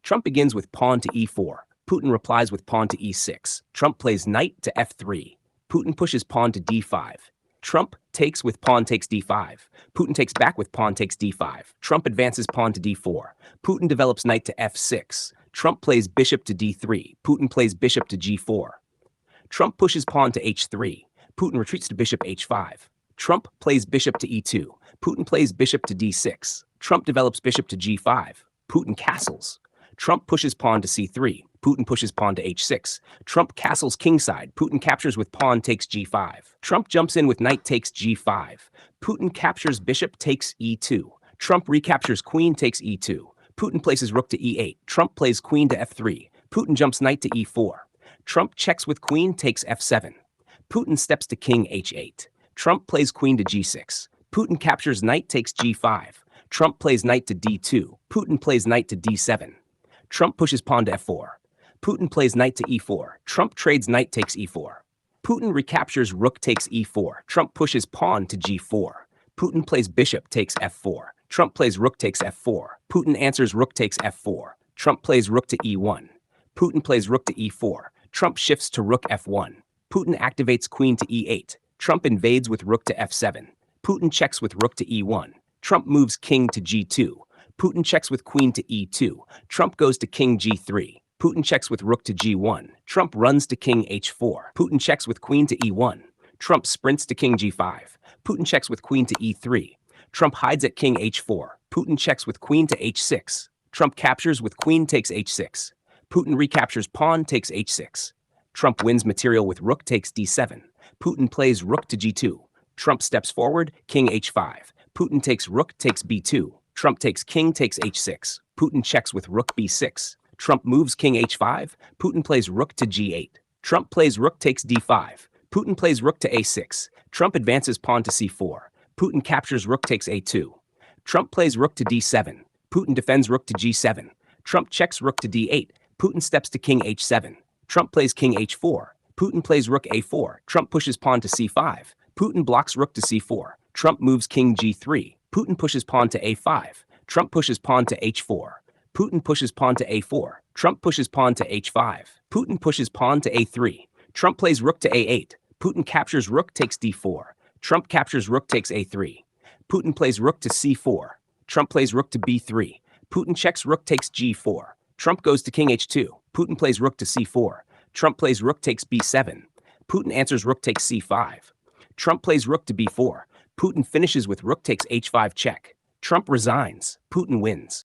Trump begins with pawn to e4. Putin replies with pawn to e6. Trump plays knight to f3. Putin pushes pawn to d5. Trump takes with pawn takes d5. Putin takes back with pawn takes d5. Trump advances pawn to d4. Putin develops knight to f6. Trump plays bishop to d3. Putin plays bishop to g4. Trump pushes pawn to h3. Putin retreats to bishop h5. Trump plays bishop to e2. Putin plays bishop to d6. Trump develops bishop to g5. Putin castles. Trump pushes pawn to c3. Putin pushes pawn to h6. Trump castles kingside. Putin captures with pawn takes g5. Trump jumps in with knight takes g5. Putin captures bishop takes e2. Trump recaptures queen takes e2. Putin places rook to e8. Trump plays queen to f3. Putin jumps knight to e4. Trump checks with queen takes f7. Putin steps to king h8. Trump plays queen to g6. Putin captures knight takes g5. Trump plays knight to d2. Putin plays knight to d7. Trump pushes pawn to f4. Putin plays knight to e4. Trump trades knight takes e4. Putin recaptures rook takes e4. Trump pushes pawn to g4. Putin plays bishop takes f4. Trump plays rook takes f4. Putin answers rook takes f4. Trump plays rook to e1. Putin plays rook to e4. Trump shifts to rook f1. Putin activates queen to e8. Trump invades with rook to f7. Putin checks with rook to e1. Trump moves king to g2. Putin checks with queen to e2. Trump goes to king g3. Putin checks with rook to g1. Trump runs to king h4. Putin checks with queen to e1. Trump sprints to king g5. Putin checks with queen to e3. Trump hides at king h4. Putin checks with queen to h6. Trump captures with queen takes h6. Putin recaptures pawn takes h6. Trump wins material with rook takes d7. Putin plays rook to g2. Trump steps forward, king h5. Putin takes rook takes b2. Trump takes king takes h6. Putin checks with rook b6. Trump moves king h5. Putin plays rook to g8. Trump plays rook takes d5. Putin plays rook to a6. Trump advances pawn to c4. Putin captures rook takes a2. Trump plays rook to d7. Putin defends rook to g7. Trump checks rook to d8. Putin steps to king h7. Trump plays king h4. Putin plays rook a4. Trump pushes pawn to c5. Putin blocks rook to c4. Trump moves king g3. Putin pushes pawn to a5. Trump pushes pawn to h4. Putin pushes pawn to a4. Trump pushes pawn to h5. Putin pushes pawn to a3. Trump plays rook to a8. Putin captures rook takes d4. Trump captures rook takes a3. Putin plays rook to c4. Trump plays rook to b3. Putin checks rook takes g4. Trump goes to king h2. Putin plays rook to c4. Trump plays rook takes b7. Putin answers rook takes c5. Trump plays rook to b4. Putin finishes with rook takes h5 check. Trump resigns. Putin wins.